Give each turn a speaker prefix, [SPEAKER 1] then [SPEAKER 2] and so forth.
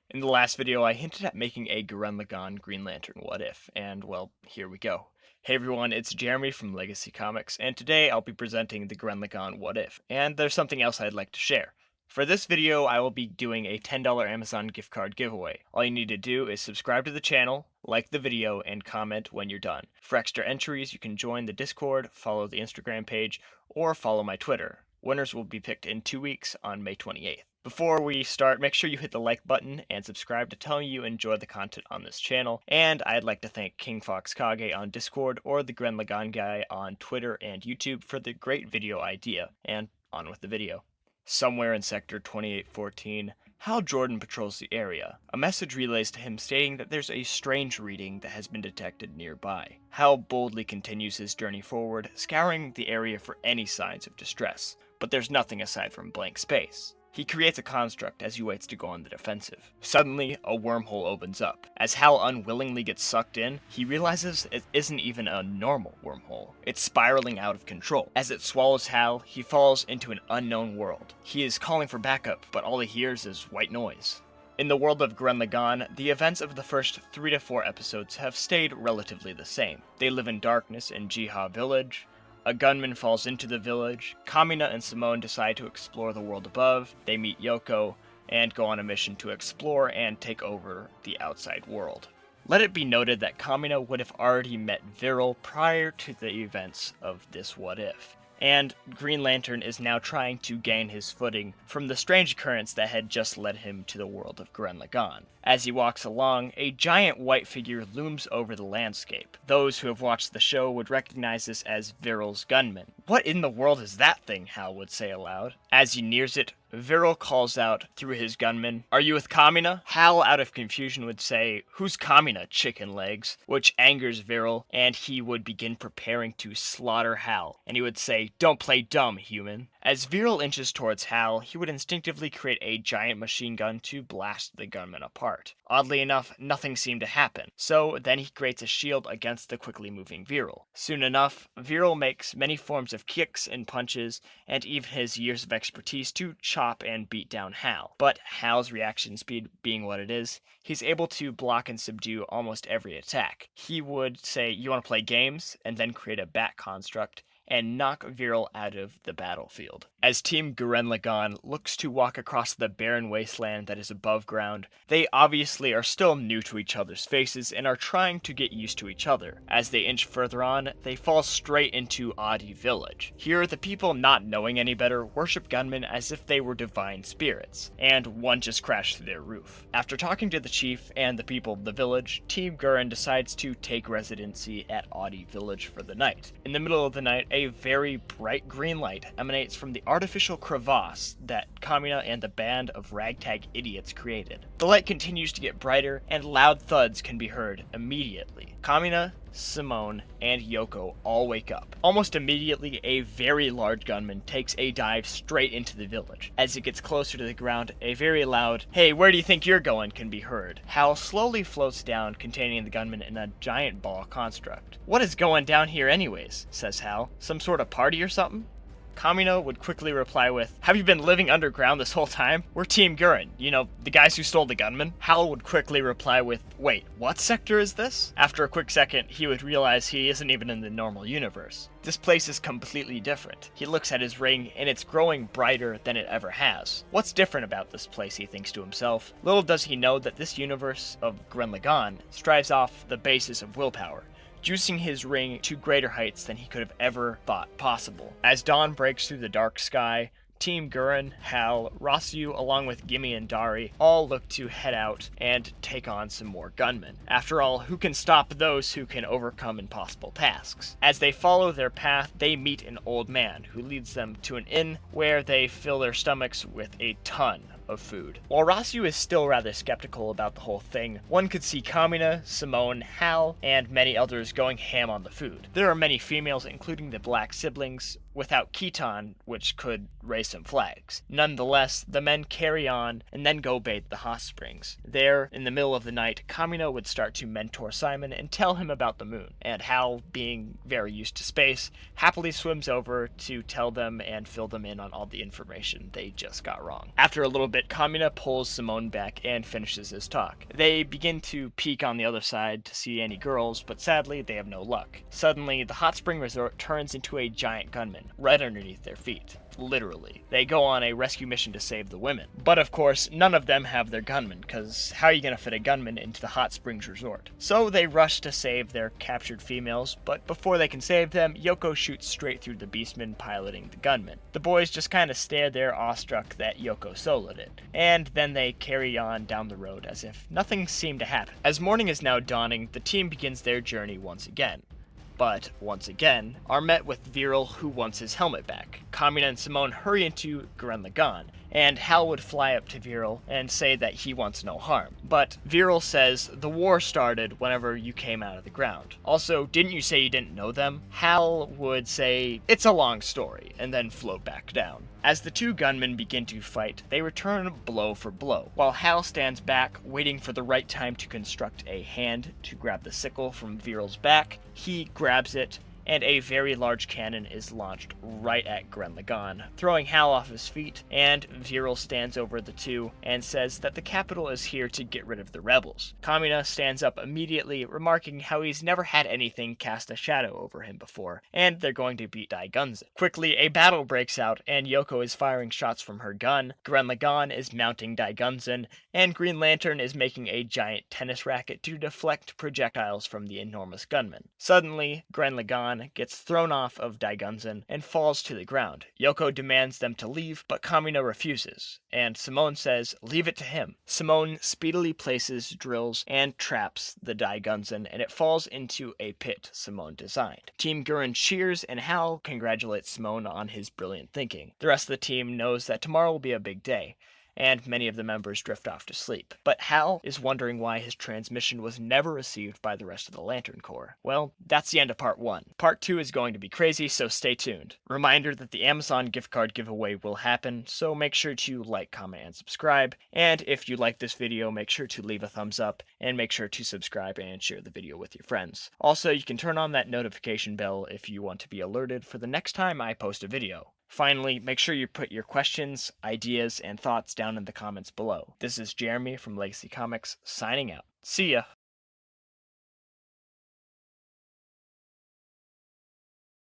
[SPEAKER 1] In the last video, I hinted at making a Gurren Lagann Green Lantern What If, and well, here we go. Hey everyone, it's Jeremy from Legacy Comics, and today I'll be presenting the Gurren Lagann What If, and there's something else I'd like to share. For this video, I will be doing a $10 Amazon gift card giveaway. All you need to do is subscribe to the channel, like the video, and comment when you're done. For extra entries, you can join the Discord, follow the Instagram page, or follow my Twitter. Winners will be picked in 2 weeks on May 28th. Before we start, make sure you hit the like button and subscribe to tell me you enjoy the content on this channel. And I'd like to thank King Fox Kage on Discord or the Gurren Lagann guy on Twitter and YouTube for the great video idea. And on with the video. Somewhere in Sector 2814, Hal Jordan patrols the area. A message relays to him stating that there's a strange reading that has been detected nearby. Hal boldly continues his journey forward, scouring the area for any signs of distress. But there's nothing aside from blank space. He creates a construct as he waits to go on the defensive. Suddenly, a wormhole opens up. As Hal unwillingly gets sucked in, he realizes it isn't even a normal wormhole. It's spiraling out of control. As it swallows Hal, he falls into an unknown world. He is calling for backup, but all he hears is white noise. In the world of Gurren Lagann, the events of the first 3 to 4 episodes have stayed relatively the same. They live in darkness in Jiha Village. A gunman falls into the village, Kamina and Simone decide to explore the world above, they meet Yoko, and go on a mission to explore and take over the outside world. Let it be noted that Kamina would have already met Viral prior to the events of this What If, and Green Lantern is now trying to gain his footing from the strange occurrence that had just led him to the world of Gurren Lagann. As he walks along, a giant white figure looms over the landscape. Those who have watched the show would recognize this as Viral's gunman. "What in the world is that thing?" Hal would say aloud. As he nears it, Viral calls out through his gunman, "Are you with Kamina?" Hal, out of confusion, would say, "Who's Kamina, chicken legs?" which angers Viral, and he would begin preparing to slaughter Hal, and he would say, "Don't play dumb, human." As Viral inches towards Hal, he would instinctively create a giant machine gun to blast the gunman apart. Oddly enough, nothing seemed to happen, so then he creates a shield against the quickly moving Viral. Soon enough, Viral makes many forms of kicks and punches, and even his years of expertise to chop and beat down Hal. But Hal's reaction speed being what it is, he's able to block and subdue almost every attack. He would say, "You want to play games?" and then create a bat construct and knock Viral out of the battlefield. As Team Gurren Lagann looks to walk across the barren wasteland that is above ground, they obviously are still new to each other's faces and are trying to get used to each other. As they inch further on, they fall straight into Adi Village. Here, the people, not knowing any better, worship gunmen as if they were divine spirits, and one just crashed through their roof. After talking to the chief and the people of the village, Team Gurren decides to take residency at Adi Village for the night. In the middle of the night, a very bright green light emanates from the artificial crevasse that Kamina and the band of ragtag idiots created. The light continues to get brighter, and loud thuds can be heard immediately. Kamina, Simone, and Yoko all wake up. Almost immediately, a very large gunman takes a dive straight into the village. As it gets closer to the ground, a very loud, "Hey, where do you think you're going?" can be heard. Hal slowly floats down, containing the gunman in a giant ball construct. "What is going down here anyways?" says Hal. "Some sort of party or something?" Kamino would quickly reply with, "Have you been living underground this whole time? We're Team Gurren, you know, the guys who stole the gunman." Hal would quickly reply with, "Wait, what sector is this?" After a quick second, he would realize he isn't even in the normal universe. This place is completely different. He looks at his ring, and it's growing brighter than it ever has. What's different about this place, he thinks to himself. Little does he know that this universe of Gurren Lagann strives off the basis of willpower, juicing his ring to greater heights than he could have ever thought possible. As dawn breaks through the dark sky, Team Gurren, Hal, Rasu, along with Gimme and Dari, all look to head out and take on some more gunmen. After all, who can stop those who can overcome impossible tasks? As they follow their path, they meet an old man who leads them to an inn where they fill their stomachs with a ton of food. While Rasu is still rather skeptical about the whole thing, one could see Kamina, Simone, Hal, and many others going ham on the food. There are many females, including the black siblings, without Khitan, which could raise some flags. Nonetheless, the men carry on and then go bathe the hot springs. There, in the middle of the night, Kamino would start to mentor Simon and tell him about the moon, and Hal, being very used to space, happily swims over to tell them and fill them in on all the information they just got wrong. After a little bit, Kamina pulls Simone back and finishes his talk. They begin to peek on the other side to see any girls, but sadly they have no luck. Suddenly, the hot spring resort turns into a giant gunman right underneath their feet. Literally. They go on a rescue mission to save the women. But of course, none of them have their gunmen, because how are you going to fit a gunman into the hot springs resort? So they rush to save their captured females, but before they can save them, Yoko shoots straight through the beastman piloting the gunman. The boys just kind of stare there awestruck that Yoko soloed it, and then they carry on down the road as if nothing seemed to happen. As morning is now dawning, the team begins their journey once again. But, once again, are met with Viral, who wants his helmet back. Kamina and Simone hurry into Gurren Lagann, and Hal would fly up to Viral and say that he wants no harm. But Viral says, the war started whenever you came out of the ground. Also, didn't you say you didn't know them? Hal would say, it's a long story, and then float back down. As the two gunmen begin to fight, they return blow for blow, while Hal stands back, waiting for the right time to construct a hand to grab the sickle from Viral's back. He grabs it, and a very large cannon is launched right at Gurren Lagann, throwing Hal off his feet, and Viral stands over the two and says that the capital is here to get rid of the rebels. Kamina stands up immediately, remarking how he's never had anything cast a shadow over him before, and they're going to beat Daigunzen. Quickly, a battle breaks out, and Yoko is firing shots from her gun, Gurren Lagann is mounting Daigunzen, and Green Lantern is making a giant tennis racket to deflect projectiles from the enormous gunman. Suddenly, Gurren Lagann gets thrown off of Daigunzen and falls to the ground. Yoko demands them to leave, but Kamino refuses, and Simone says, leave it to him. Simone speedily places drills and traps the Daigunzen, and it falls into a pit Simone designed. Team Gurren cheers, and Hal congratulates Simone on his brilliant thinking. The rest of the team knows that tomorrow will be a big day, and many of the members drift off to sleep. But Hal is wondering why his transmission was never received by the rest of the Lantern Corps. Well, that's the end of Part 1. Part 2 is going to be crazy, so stay tuned. Reminder that the Amazon gift card giveaway will happen, so make sure to like, comment, and subscribe. And if you like this video, make sure to leave a thumbs up, and make sure to subscribe and share the video with your friends. Also, you can turn on that notification bell if you want to be alerted for the next time I post a video. Finally, make sure you put your questions, ideas, and thoughts down in the comments below. This is Jeremy from Legacy Comics, signing out. See ya!